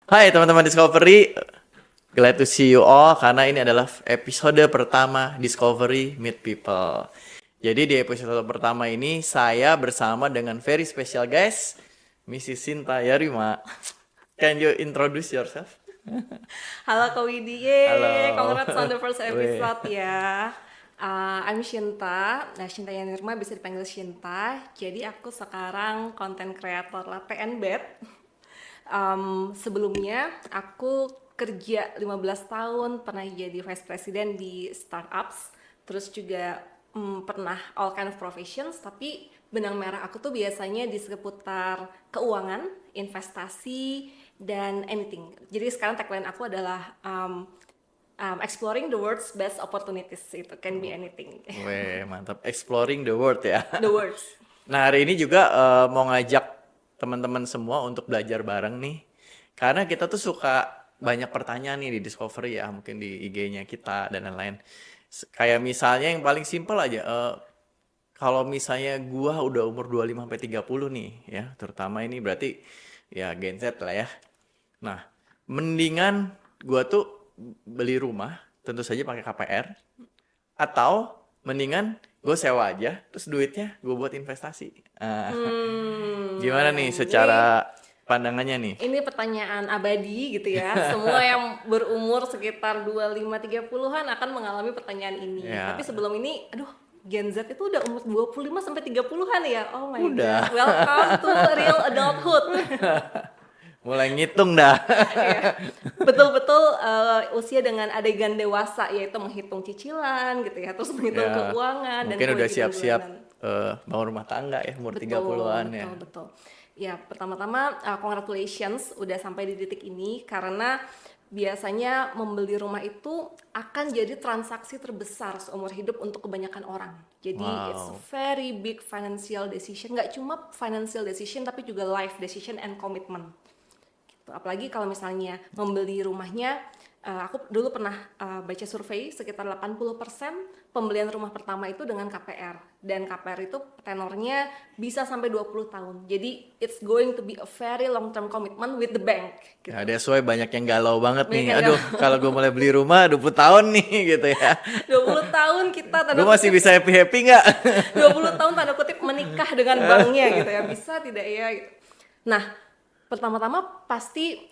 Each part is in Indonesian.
Hai teman-teman Discovery, glad to see you all karena ini adalah episode pertama Discovery Meet People. Jadi di episode pertama ini saya bersama dengan very special guest, Mrs. Sinta Yarima. Can you introduce yourself? Halo Kak Widi, Halo. congrats on the first Weh. episode ya. I'm Shinta, nah Shinta Yanirma bisa dipanggil Shinta. Jadi aku sekarang content creator Latte and Bed. Sebelumnya aku kerja 15 tahun, pernah jadi vice president di startups, terus juga pernah all kind of professions, tapi benang merah aku tuh biasanya di seputar keuangan, investasi, dan anything. Jadi sekarang tagline aku adalah exploring the world's best opportunities. Itu can be anything. Weh, mantap. Exploring the world ya. The words. Nah, hari ini juga mau ngajak teman-teman semua untuk belajar bareng nih. Karena kita tuh suka banyak pertanyaan nih di Discovery ya, mungkin di IG-nya kita dan lain-lain. Kayak misalnya yang paling simpel aja, kalau misalnya gua udah umur 25 sampai 30 nih ya, terutama ini berarti ya Gen Z lah ya. Nah, mendingan gua tuh beli rumah, tentu saja pakai KPR, atau mendingan gue sewa aja, terus duitnya gue buat investasi. Gimana nih Ini secara pandangannya nih? Ini pertanyaan abadi gitu ya. Semua yang berumur sekitar 25-30-an akan mengalami pertanyaan ini. Tapi Ya, sebelum ini, aduh, Gen Z itu udah umur 25 sampai 30-an ya. Oh my god. udah. Welcome to real adulthood. Mulai ngitung dah. Ya. Betul-betul usia dengan adegan dewasa, yaitu menghitung cicilan gitu ya, terus menghitung Ya, keuangan dan mungkin udah kewajiban siap-siap bulanan. bangun rumah tangga ya, umur Betul, 30-an ya. betul, betul. Ya, pertama-tama congratulations udah sampai di titik ini, karena biasanya membeli rumah itu akan jadi transaksi terbesar seumur hidup untuk kebanyakan orang. Jadi it's a Wow. very big financial decision, nggak cuma financial decision tapi juga life decision and commitment gitu. Apalagi kalau misalnya membeli rumahnya, aku dulu pernah baca survei sekitar 80% pembelian rumah pertama itu dengan KPR, dan KPR itu tenornya bisa sampai 20 tahun. Jadi it's going to be a very long term commitment with the bank Ya, gitu. that's why banyak yang galau banget Banyak nih. yang Aduh, kalau gue mulai beli rumah 20 tahun nih gitu ya. 20 tahun kita tanda Gue masih kutip bisa happy-happy nggak? 20 tahun tanda kutip menikah dengan banknya gitu ya, bisa tidak ya gitu. Nah, pertama-tama pasti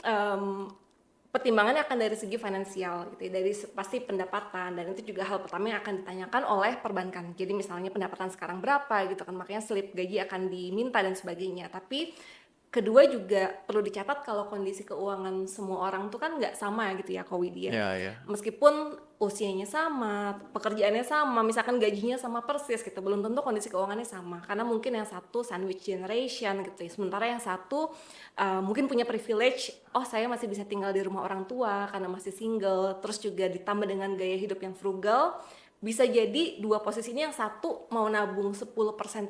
pertimbangannya akan dari segi finansial gitu ya, dari pasti pendapatan, dan itu juga hal pertama yang akan ditanyakan oleh perbankan. Jadi misalnya pendapatan sekarang berapa gitu kan, makanya slip gaji akan diminta dan sebagainya. Tapi kedua juga perlu dicatat kalau kondisi keuangan semua orang tuh kan nggak sama gitu ya, Ko Widya. Ya, ya. Meskipun usianya sama, pekerjaannya sama, misalkan gajinya sama persis gitu, belum tentu kondisi keuangannya sama. Karena mungkin yang satu sandwich generation gitu ya, sementara yang satu mungkin punya privilege, oh saya masih bisa tinggal di rumah orang tua karena masih single, terus juga ditambah dengan gaya hidup yang frugal, bisa jadi dua posisi ini yang satu mau nabung 10%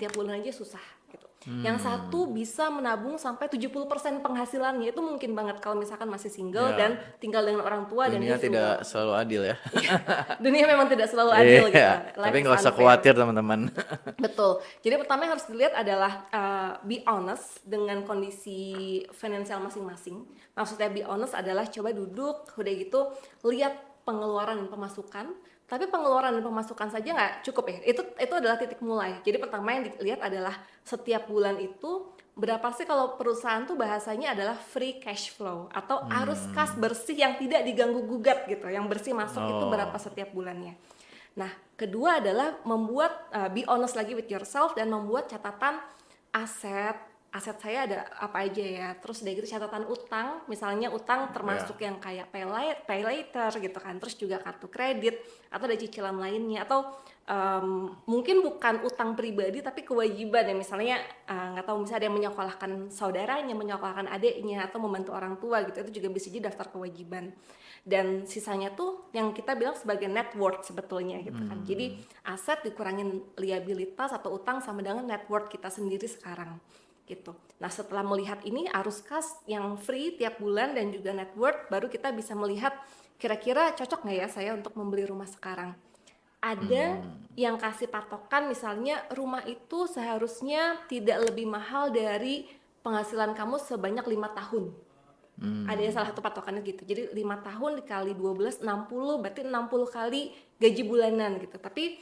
tiap bulan aja susah gitu. Yang satu Hmm. bisa menabung sampai 70% penghasilannya, itu mungkin banget kalau misalkan masih single dan Ya, tinggal dengan orang tua dan dia dunia tidak frugal. selalu adil ya. Dunia memang tidak selalu adil gitu. Iya, tapi Life is nggak usah unfair. khawatir teman-teman. Betul. Jadi pertama yang harus dilihat adalah be honest dengan kondisi finansial masing-masing. Maksudnya be honest adalah coba duduk, udah gitu lihat pengeluaran dan pemasukan. Tapi pengeluaran dan pemasukan saja nggak cukup ya. Itu adalah titik mulai. Jadi pertama yang dilihat adalah setiap bulan itu berapa sih, kalau perusahaan tuh bahasanya adalah free cash flow atau arus kas Hmm. bersih yang tidak diganggu gugat gitu. Yang bersih masuk itu berapa Oh, setiap bulannya. Nah, kedua adalah membuat be honest lagi with yourself dan membuat catatan aset. Aset saya ada apa aja ya. Terus udah gitu catatan utang, misalnya utang termasuk ya. yang kayak pay later gitu kan. Terus juga kartu kredit atau ada cicilan lainnya, atau mungkin bukan utang pribadi tapi kewajiban ya, misalnya nggak tahu, misalnya ada yang menyekolahkan saudaranya, menyekolahkan adiknya, atau membantu orang tua gitu, itu juga bisa jadi daftar kewajiban. Dan sisanya tuh yang kita bilang sebagai net worth sebetulnya gitu kan. Jadi Hmm. aset dikurangin liabilitas atau utang sama dengan net worth kita sendiri sekarang gitu. Nah, setelah melihat ini arus kas yang free tiap bulan dan juga net worth, baru kita bisa melihat kira-kira cocok nggak ya saya untuk membeli rumah sekarang. Ada Hmm. yang kasih patokan, misalnya rumah itu seharusnya tidak lebih mahal dari penghasilan kamu sebanyak 5 tahun. Ada yang salah satu patokannya gitu. Jadi 5 tahun dikali 12, 60, berarti 60 kali gaji bulanan gitu. Tapi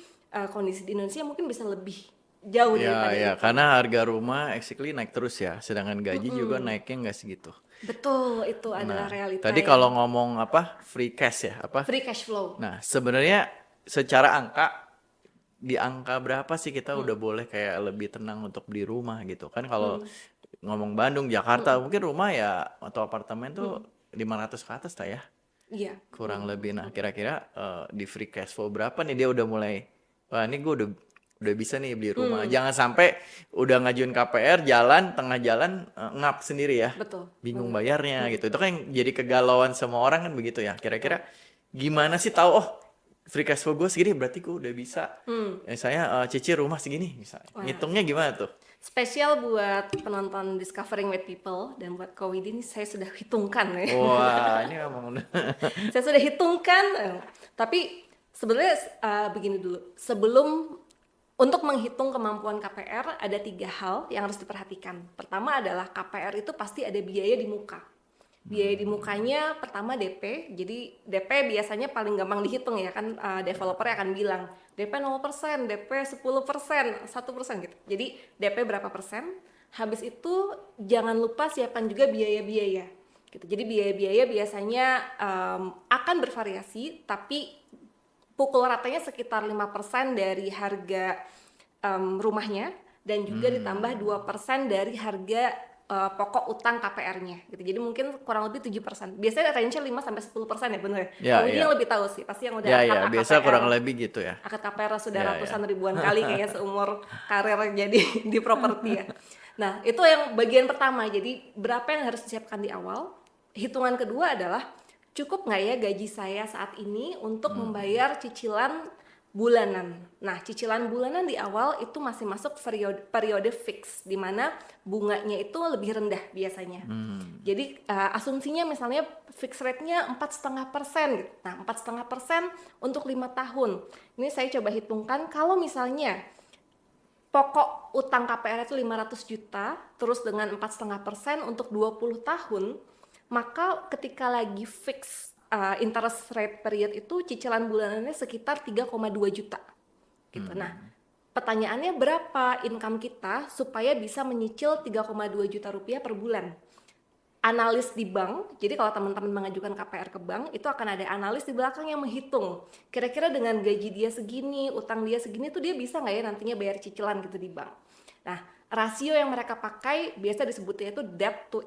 kondisi di Indonesia mungkin bisa lebih jauh Ya, daripada ya, itu. karena harga rumah actually naik terus ya, sedangkan gaji juga naiknya nggak segitu. Betul, itu adalah Nah, realita tadi yang kalau ngomong apa free cash ya, apa? free cash flow. Nah, sebenarnya secara angka di angka berapa sih kita udah boleh kayak lebih tenang untuk beli rumah gitu kan? Kalau ngomong Bandung, Jakarta, mungkin rumah ya atau apartemen tuh 500 ke atas lah ya, Iya. kurang lebih. Nah, kira-kira di free cash flow berapa nih dia udah mulai, wah ini gue udah bisa nih beli rumah. Jangan sampai udah ngajuin KPR jalan tengah jalan ngap sendiri ya, Betul. bingung bayarnya gitu. Itu kan yang jadi kegalauan semua orang kan begitu ya. Kira-kira gimana sih tahu oh free cash flow gue segini berarti gue udah bisa. Saya cicil rumah segini misalnya. Wah. Ngitungnya gimana tuh? Spesial buat penonton Discovering with People dan buat Kowidi ini saya sudah hitungkan ya. Wah, ini emang udah. Saya sudah hitungkan. Tapi sebenarnya begini dulu. Sebelum untuk menghitung kemampuan KPR ada 3 hal yang harus diperhatikan. Pertama adalah KPR itu pasti ada biaya di muka. Biaya di mukanya pertama DP. Jadi DP biasanya paling gampang dihitung ya kan, developer akan bilang DP 0%, DP 10%, 1% gitu. Jadi DP berapa persen? Habis itu jangan lupa siapkan juga biaya-biaya gitu. Jadi biaya-biaya biasanya akan bervariasi, tapi pukul ratanya sekitar 5% dari harga rumahnya dan juga ditambah 2% dari harga pokok utang KPR-nya gitu. Jadi mungkin kurang lebih 7%. Biasanya range-nya 5 sampai 10% ya benar. Ya, Kalau ini ya. yang lebih tahu sih, pasti yang udah Ya, akad ya, biasa KPR. kurang lebih gitu ya. Akad KPR sudah Ya, ratusan ya. ribuan kali kayaknya seumur karir jadi di properti ya. Nah, itu yang bagian pertama. Jadi berapa yang harus disiapkan di awal? Hitungan kedua adalah cukup nggak ya gaji saya saat ini untuk membayar cicilan bulanan. Nah, cicilan bulanan di awal itu masih masuk periode fix, di mana bunganya itu lebih rendah biasanya. Jadi asumsinya misalnya fix rate-nya 4,5% gitu. Nah, 4,5% untuk 5 tahun. Ini saya coba hitungkan kalau misalnya pokok utang KPR itu 500 juta, terus dengan 4,5% untuk 20 tahun, maka ketika lagi fix interest rate period itu cicilan bulanannya sekitar 3,2 juta gitu. Nah, pertanyaannya berapa income kita supaya bisa menyicil 3,2 juta rupiah per bulan? Analis di bank, jadi kalau teman-teman mengajukan KPR ke bank, itu akan ada analis di belakang yang menghitung kira-kira dengan gaji dia segini, utang dia segini tuh dia bisa nggak ya nantinya bayar cicilan gitu di bank. Nah, rasio yang mereka pakai biasa disebutnya itu debt to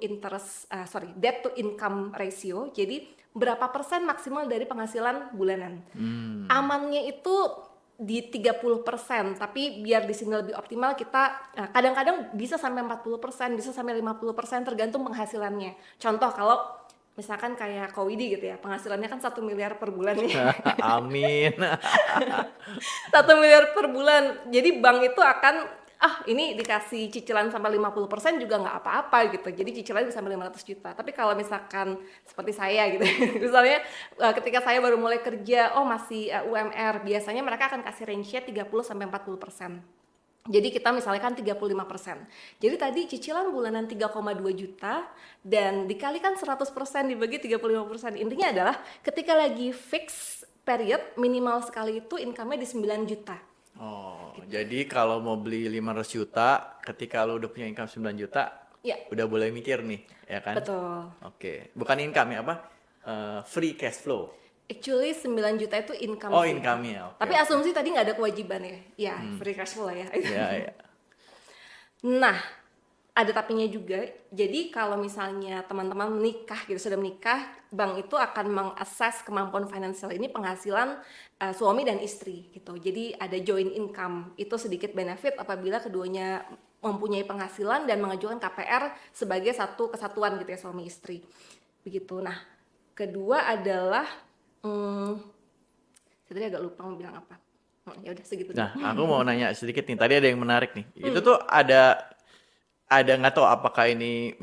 income ratio. Jadi berapa persen maksimal dari penghasilan bulanan. Amannya itu di 30%, tapi biar di sini lebih optimal kita kadang-kadang bisa sampai 40%, bisa sampai 50% tergantung penghasilannya. Contoh kalau misalkan kayak Kowidi gitu ya, penghasilannya kan 1 miliar per bulan nih. Amin. 1 miliar per bulan. Jadi bank itu akan ini dikasih cicilan sampai 50% juga nggak apa-apa gitu. Jadi cicilannya bisa sampai 500 juta. Tapi kalau misalkan seperti saya gitu, misalnya ketika saya baru mulai kerja, masih UMR, biasanya mereka akan kasih range-nya 30 sampai 40%. Jadi kita misalnya kan 35%. Jadi tadi cicilan bulanan 3,2 juta dan dikalikan 100% dibagi 35%. Intinya adalah ketika lagi fix period minimal sekali itu income-nya di 9 juta. Oh, jadi kalau mau beli 500 juta, ketika lu udah punya income 9 juta, Ya, udah boleh mikir nih, ya kan? betul. Oke, bukan income ya, apa? Free cash flow. Actually 9 juta itu income Oh, sih. income-nya. Oke. Tapi asumsi tadi nggak ada kewajiban ya. Ya, free cash flow lah ya. Ya, ya. Nah, ada tapinya juga. Jadi kalau misalnya teman-teman menikah gitu, sudah menikah, bank itu akan mengakses kemampuan finansial ini penghasilan suami dan istri gitu. Jadi ada joint income. Itu sedikit benefit apabila keduanya mempunyai penghasilan dan mengajukan KPR sebagai satu kesatuan gitu ya, suami istri. Begitu. Nah, kedua adalah saya tadi agak lupa mau bilang apa. Ya udah segitu dulu. Nah, aku mau nanya sedikit nih. Tadi ada yang menarik nih. Itu tuh ada nggak tahu apakah ini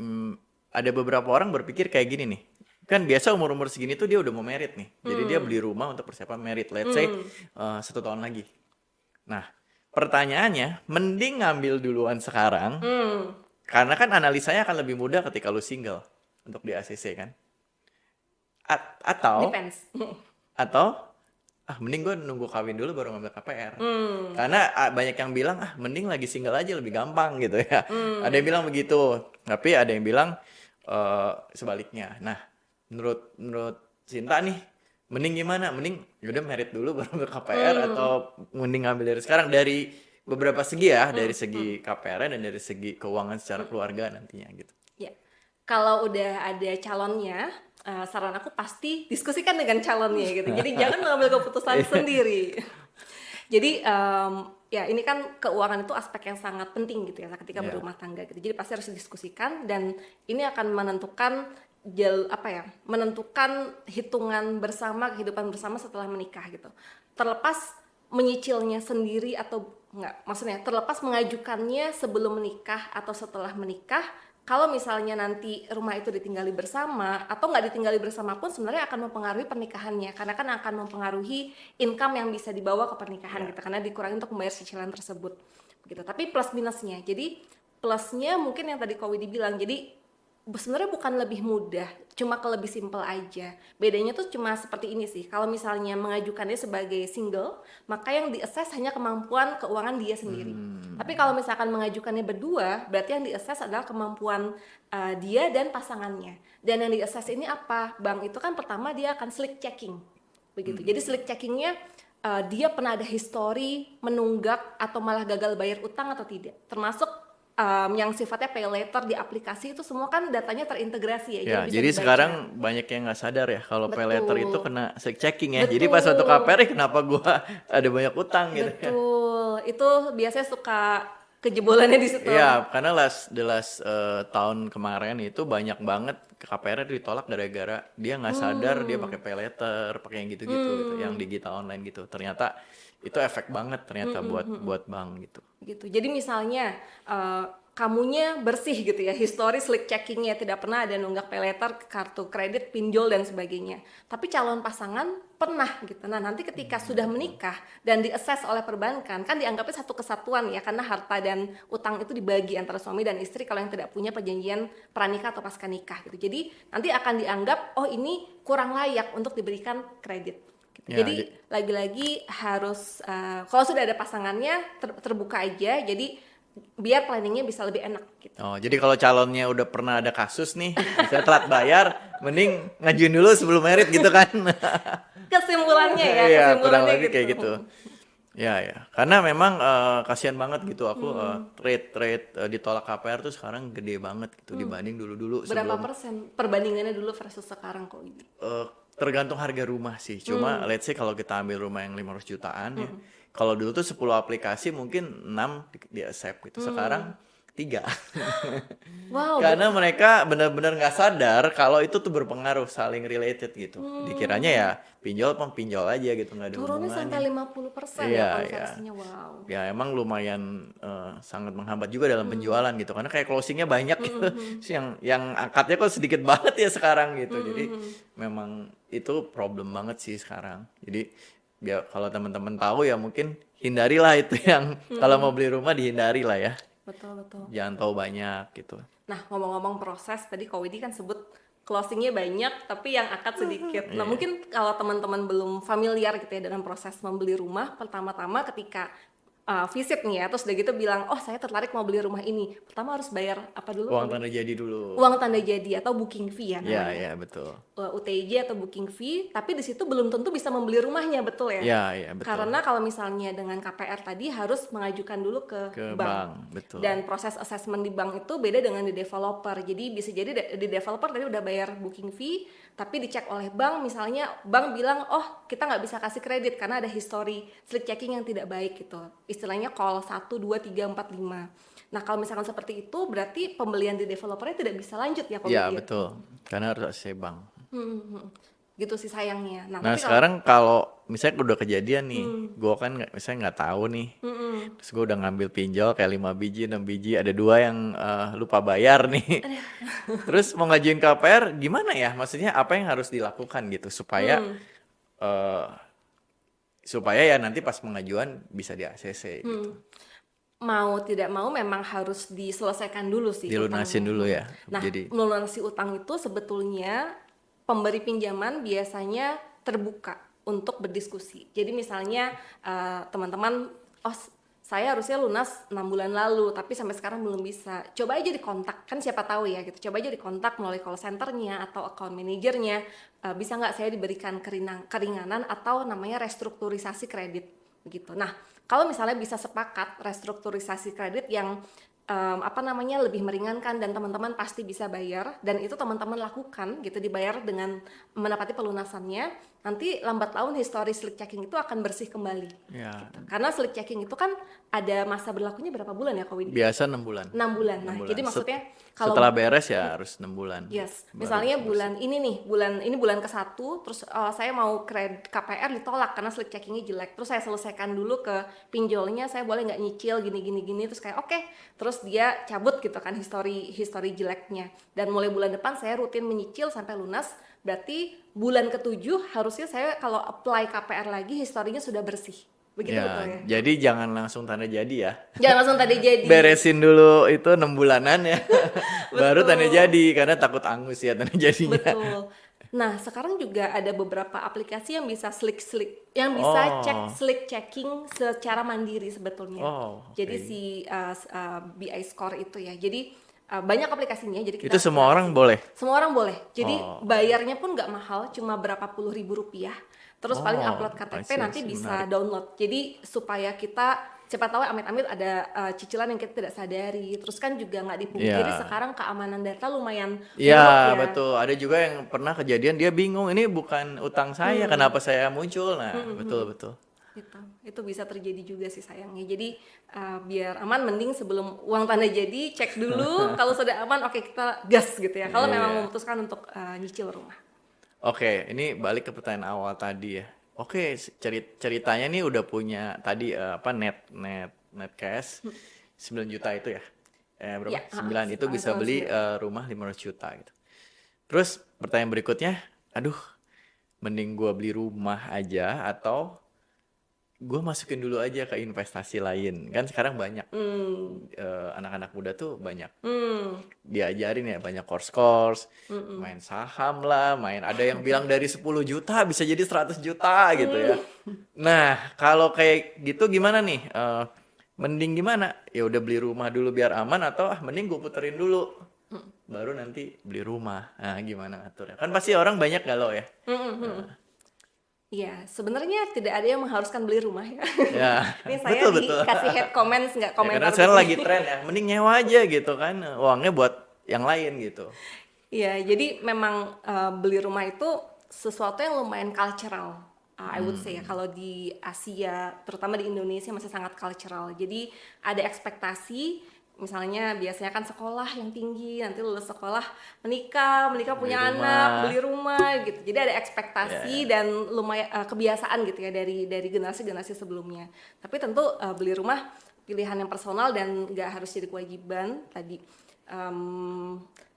ada beberapa orang berpikir kayak gini nih. Kan biasa umur-umur segini tuh dia udah mau merit nih. Jadi dia beli rumah untuk persiapan merit. Let's say 1 tahun lagi. Nah, pertanyaannya, mending ngambil duluan sekarang. Karena kan analisanya akan lebih mudah ketika lu single. untuk di ACC kan. Atau Depends. mending gue nunggu kawin dulu baru ngambil KPR. Karena banyak yang bilang mending lagi single aja lebih gampang gitu ya. Ada yang bilang begitu, tapi ada yang bilang sebaliknya. Nah, menurut Sinta nih, mending gimana? Mending yaudah merit dulu baru ngambil KPR atau mending ngambil dari sekarang, dari beberapa segi ya, dari segi KPR dan dari segi keuangan secara keluarga nantinya gitu. Ya, kalau udah ada calonnya, saran aku pasti diskusikan dengan calonnya gitu. Jadi jangan mengambil keputusan sendiri. Jadi ya ini kan keuangan itu aspek yang sangat penting gitu ya ketika berumah tangga gitu. Jadi pasti harus didiskusikan dan ini akan menentukan menentukan hitungan bersama, kehidupan bersama setelah menikah gitu. Terlepas menyicilnya sendiri atau enggak, maksudnya terlepas mengajukannya sebelum menikah atau setelah menikah, kalau misalnya nanti rumah itu ditinggali bersama atau nggak ditinggali bersama pun sebenarnya akan mempengaruhi pernikahannya, karena kan akan mempengaruhi income yang bisa dibawa ke pernikahan gitu, karena dikurangi untuk membayar cicilan tersebut gitu. Tapi plus minusnya, jadi plusnya mungkin yang tadi Ko Widi bilang, jadi sebenarnya bukan lebih mudah, cuma lebih simple aja. Bedanya tuh cuma seperti ini sih. Kalau misalnya mengajukannya sebagai single, maka yang di-assess hanya kemampuan keuangan dia sendiri. Tapi kalau misalkan mengajukannya berdua, berarti yang di-assess adalah kemampuan dia dan pasangannya. Dan yang di-assess ini apa? Bank itu kan pertama dia akan slick checking. Begitu. Jadi slick checkingnya dia pernah ada history menunggak atau malah gagal bayar utang atau tidak. Termasuk yang sifatnya pay later di aplikasi itu semua kan datanya terintegrasi ya. Ya, bisa jadi dibaca. sekarang banyak yang nggak sadar ya kalau pay later itu Betul. kena checking ya. Jadi pas waktu KPR kenapa gua ada banyak utang gitu ya. Betul. Itu biasanya suka kejebolannya di situ. Iya, karena the last tahun kemarin itu banyak banget KPR ditolak gara-gara dia nggak sadar dia pakai pay later, pakai yang gitu-gitu gitu, yang digital online gitu. Ternyata itu efek banget ternyata buat bank gitu. Gitu. Jadi misalnya kamunya bersih gitu ya, history slick checkingnya, tidak pernah ada nunggak pay later, kartu kredit, pinjol dan sebagainya. Tapi calon pasangan pernah gitu. Nah nanti ketika sudah menikah dan di-assess oleh perbankan, kan dianggapnya satu kesatuan ya, karena harta dan utang itu dibagi antara suami dan istri kalau yang tidak punya perjanjian pranikah atau pasca nikah gitu. Jadi nanti akan dianggap oh ini kurang layak untuk diberikan kredit. Ya, jadi lagi-lagi harus kalau sudah ada pasangannya terbuka aja, jadi biar planningnya bisa lebih enak gitu. Oh, jadi kalau calonnya udah pernah ada kasus nih, misalnya telat bayar, mending ngajuin dulu sebelum merit gitu kan. Kesimpulannya ya, Iya, kurang kesimpulannya lebih kayak gitu. Ya. Karena memang kasihan banget gitu aku rate ditolak KPR tuh sekarang gede banget gitu dibanding dulu-dulu Berapa sebelum persen perbandingannya dulu versus sekarang kok ini? tergantung harga rumah sih. Cuma let's say kalau kita ambil rumah yang 500 jutaan ya. Kalau dulu tuh 10 aplikasi mungkin 6 di accept gitu. Sekarang 3. Wow, Karena mereka benar-benar nggak sadar kalau itu tuh berpengaruh, saling related gitu. Dikiranya ya pinjol aja gitu, nggak ada turunnya hubungannya. sampai 50% Iya, ya konversinya. Wow. Ya emang lumayan sangat menghambat juga dalam penjualan gitu, karena kayak closingnya banyak gitu. yang akadnya kok sedikit banget ya sekarang gitu. Jadi memang itu problem banget sih sekarang. Jadi biar kalau teman-teman tahu ya mungkin hindarilah itu yang kalau mau beli rumah dihindari lah ya. Betul. Jangan tahu banyak gitu. Nah, ngomong-ngomong proses, tadi Ko Widi kan sebut closingnya banyak, tapi yang akad sedikit. Nah, mungkin kalau teman-teman belum familiar gitu ya dengan proses membeli rumah, pertama-tama ketika visit nih ya, terus udah gitu bilang, oh saya tertarik mau beli rumah ini. Pertama harus bayar apa dulu? Uang tanda jadi dulu. Uang tanda jadi atau booking fee ya namanya. Iya, betul. UTJ atau booking fee, tapi di situ belum tentu bisa membeli rumahnya, betul ya? Iya, betul. Karena kalau misalnya dengan KPR tadi harus mengajukan dulu ke bank, betul. Dan proses assessment di bank itu beda dengan di developer. Jadi bisa jadi di developer tadi udah bayar booking fee, tapi dicek oleh bank, misalnya bank bilang, oh kita nggak bisa kasih kredit karena ada history slick checking yang tidak baik gitu. Istilahnya call 1, 2, 3, 4, 5. Nah kalau misalkan seperti itu berarti pembelian di developernya tidak bisa lanjut ya? Iya betul, karena harus ACC bank. Gitu sih sayangnya. Nah tapi sekarang kalau misalnya udah kejadian nih, gue kan misalnya nggak tahu nih, terus gue udah ngambil pinjol kayak 5 biji, 6 biji, ada 2 yang lupa bayar nih. Terus mau ngajuin KPR gimana ya? Maksudnya apa yang harus dilakukan gitu supaya supaya ya nanti pas pengajuan bisa di ACC gitu. mau tidak mau memang harus diselesaikan dulu sih Dilunasin utangnya. dulu ya. Nah, Jadi melunasi utang itu sebetulnya pemberi pinjaman biasanya terbuka untuk berdiskusi. Jadi misalnya teman-teman, oh saya harusnya lunas 6 bulan lalu, tapi sampai sekarang belum bisa. Coba aja dikontak, kan siapa tahu ya gitu. Coba aja dikontak melalui call centernya atau account manajernya. Bisa nggak saya diberikan keringanan atau namanya restrukturisasi kredit begitu. Nah, kalau misalnya bisa sepakat restrukturisasi kredit yang lebih meringankan dan teman-teman pasti bisa bayar dan itu teman-teman lakukan gitu, dibayar dengan menepati pelunasannya, nanti lambat laun history slip checking itu akan bersih kembali ya gitu. Karena slip checking itu kan ada masa berlakunya berapa bulan ya Kak Widi? biasa 6 bulan. 6 bulan. 6 Nah, bulan. jadi maksudnya kalau Setelah beres ya harus 6 bulan. yes, Baru misalnya bersih. bulan ini nih, bulan ke-1, terus saya mau KPR ditolak karena slip checkingnya jelek. Terus saya selesaikan dulu ke pinjolnya, saya boleh nggak nyicil gini, terus kayak oke. Terus dia cabut gitu kan history jeleknya. Dan mulai bulan depan saya rutin menyicil sampai lunas. Berarti bulan ke-7 harusnya saya kalau apply KPR lagi historinya sudah bersih. Begitu Ya, betul ya? jadi jangan langsung tanda jadi ya. Jangan langsung tadi jadi. Beresin dulu itu 6 bulanan ya. Baru tanda Betul. jadi karena takut angus ya tanda jadinya. Betul. Nah, sekarang juga ada beberapa aplikasi yang bisa yang bisa cek Oh. slick checking secara mandiri sebetulnya. Oh, Jadi oke. si BI Score itu ya. Jadi banyak aplikasinya. Jadi Itu kita semua orang boleh. semua orang boleh. Jadi Oh. bayarnya pun nggak mahal, cuma berapa puluh ribu rupiah. Terus paling Oh, upload I KTP see, I nanti see. bisa Menarik. download. Jadi supaya kita siapa tahu amit-amit ada cicilan yang kita tidak sadari. Terus kan juga nggak dipungkiri Iya. sekarang keamanan data lumayan Iya, buruk ya. betul. Ada juga yang pernah kejadian dia bingung, ini bukan utang saya, kenapa saya muncul? Nah, betul betul. Itu bisa terjadi juga sih sayangnya. Jadi biar aman mending sebelum uang tanda jadi cek dulu. Kalau sudah aman oke kita gas gitu ya. Kalau memang Iya. memutuskan untuk nyicil rumah. Oke, ini balik ke pertanyaan awal tadi ya. Oke, ceritanya nih udah punya tadi net cash 9 juta itu ya. Berapa? Ya, 9 itu bisa sama beli 9. rumah 500 juta gitu. Terus pertanyaan berikutnya, aduh, mending gua beli rumah aja atau gue masukin dulu aja ke investasi lain. Kan sekarang banyak anak-anak muda tuh banyak diajarin ya, banyak course-course, main saham lah, ada yang bilang dari 10 juta bisa jadi 100 juta gitu ya. Nah, kalau kayak gitu gimana nih? Mending gimana? Ya udah beli rumah dulu biar aman atau mending gue puterin dulu baru nanti beli rumah. Nah, gimana ngaturnya? Kan pasti orang banyak galau ya. Iya, sebenarnya tidak ada yang mengharuskan beli rumah ya. Ya, Ini saya betul. dikasih head comments nggak Ya, komentar karena sekarang begini. lagi tren ya, mending nyewa aja gitu kan, uangnya buat yang lain gitu. Iya, jadi memang beli rumah itu sesuatu yang lumayan cultural, I would say ya. Kalau di Asia, terutama di Indonesia masih sangat cultural. Jadi ada ekspektasi, misalnya biasanya kan sekolah yang tinggi, nanti lulus sekolah menikah punya Beli anak, rumah. beli rumah gitu. Jadi ada Ya, ekspektasi dan lumayan kebiasaan gitu ya dari generasi-generasi sebelumnya. Tapi tentu beli rumah pilihan yang personal dan nggak harus jadi kewajiban tadi.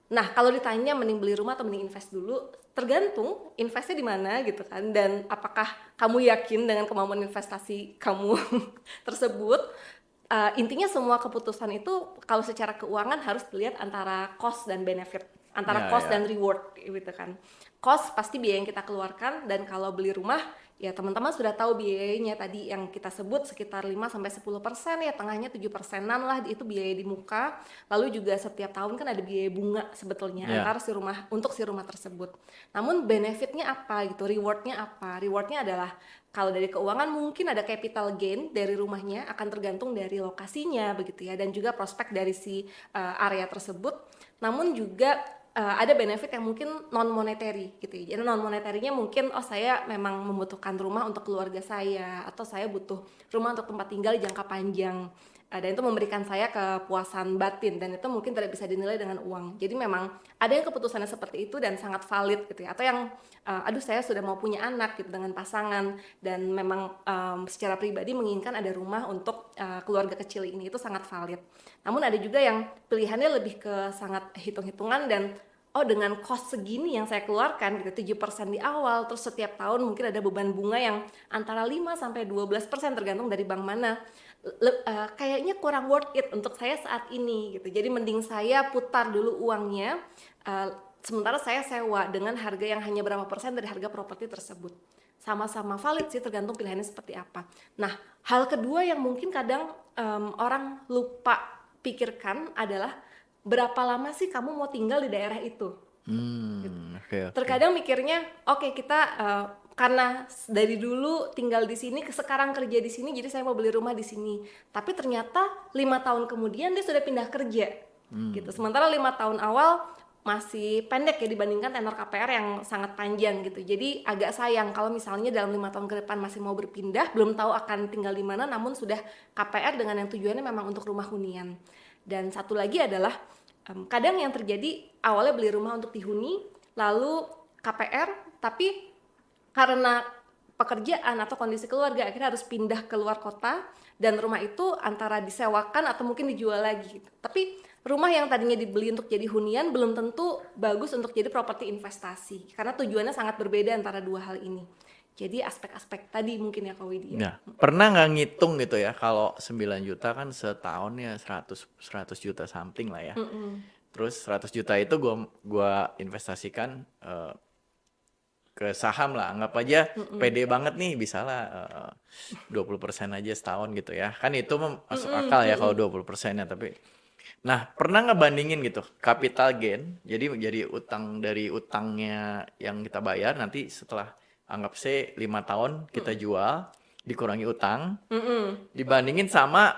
Nah, kalau ditanya mending beli rumah atau mending invest dulu, tergantung investnya di mana gitu kan, dan apakah kamu yakin dengan kemampuan investasi kamu tersebut. Intinya semua keputusan itu kalau secara keuangan harus dilihat antara cost dan benefit, antara Ya, cost ya. dan reward gitu kan. Cost pasti biaya yang kita keluarkan, dan kalau beli rumah ya teman-teman sudah tahu biayanya tadi yang kita sebut sekitar 5-10% ya, tengahnya 7%-an lah itu biaya di muka. Lalu juga setiap tahun kan ada biaya bunga sebetulnya Ya. antar untuk si rumah tersebut. Namun benefitnya apa gitu, rewardnya apa? Rewardnya adalah kalau dari keuangan mungkin ada capital gain dari rumahnya, akan tergantung dari lokasinya begitu ya, dan juga prospek dari si area tersebut. Namun juga ada benefit yang mungkin non monetary gitu ya. Jadi non monetarinya mungkin saya memang membutuhkan rumah untuk keluarga saya, atau saya butuh rumah untuk tempat tinggal jangka panjang. Dan itu memberikan saya kepuasan batin, dan itu mungkin tidak bisa dinilai dengan uang. Jadi memang ada yang keputusannya seperti itu dan sangat valid gitu ya. Atau yang aduh saya sudah mau punya anak gitu dengan pasangan, dan memang secara pribadi menginginkan ada rumah untuk keluarga kecil ini, itu sangat valid. Namun ada juga yang pilihannya lebih ke sangat hitung-hitungan dan oh dengan cost segini yang saya keluarkan gitu 7% di awal, terus setiap tahun mungkin ada beban bunga yang antara 5 sampai 12% tergantung dari bank mana. Kayaknya kurang worth it untuk saya saat ini gitu. Jadi mending saya putar dulu uangnya, sementara saya sewa dengan harga yang hanya berapa persen dari harga properti tersebut. Sama-sama valid sih, tergantung pilihannya seperti apa. Nah, hal kedua yang mungkin kadang orang lupa pikirkan adalah berapa lama sih kamu mau tinggal di daerah itu. Oke. Terkadang mikirnya, oke kita karena dari dulu tinggal di sini, sekarang kerja di sini, jadi saya mau beli rumah di sini. Tapi ternyata 5 tahun kemudian dia sudah pindah kerja, gitu. Sementara 5 tahun awal masih pendek ya dibandingkan tenor KPR yang sangat panjang gitu. Jadi agak sayang kalau misalnya dalam 5 tahun ke depan masih mau berpindah, belum tahu akan tinggal di mana, namun sudah KPR dengan yang tujuannya memang untuk rumah hunian. Dan satu lagi adalah kadang yang terjadi awalnya beli rumah untuk dihuni, lalu KPR, tapi karena pekerjaan atau kondisi keluarga akhirnya harus pindah ke luar kota, dan rumah itu antara disewakan atau mungkin dijual lagi. Tapi rumah yang tadinya dibeli untuk jadi hunian belum tentu bagus untuk jadi properti investasi, karena tujuannya sangat berbeda antara dua hal ini. Jadi aspek-aspek tadi mungkin ya Kak Widya. Nah, pernah nggak ngitung gitu ya, kalau 9 juta kan setahun ya 100 juta something lah ya. Terus 100 juta itu gua investasikan ke saham lah, anggap aja pede banget nih, bisa lah 20% aja setahun gitu ya. Kan itu masuk akal ya kalau 20%-nya, tapi nah, pernah nggak bandingin gitu capital gain, jadi utang dari utangnya yang kita bayar nanti setelah anggap 5 tahun kita jual, dikurangi utang, dibandingin sama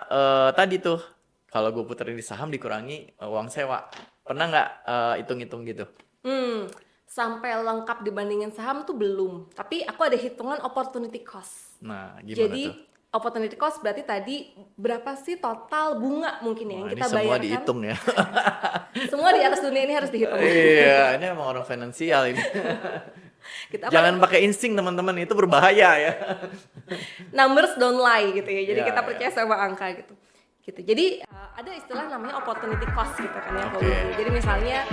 tadi tuh kalau gue puterin di saham dikurangi uang sewa. Pernah nggak hitung-hitung gitu? Sampai lengkap dibandingin saham tuh belum, tapi aku ada hitungan opportunity cost. Nah, gimana Jadi tuh? opportunity cost berarti tadi berapa sih total bunga mungkin ya yang Wah, ini kita semua bayarkan. dihitung ya. Semua di atas dunia ini harus dihitung. Iya, ini emang orang finansial ini. Jangan pakai insting teman-teman, itu berbahaya ya. Numbers don't lie gitu ya. Jadi Ya, kita ya. percaya sama angka gitu. Jadi ada istilah namanya opportunity cost gitu kan ya. Oke. Jadi misalnya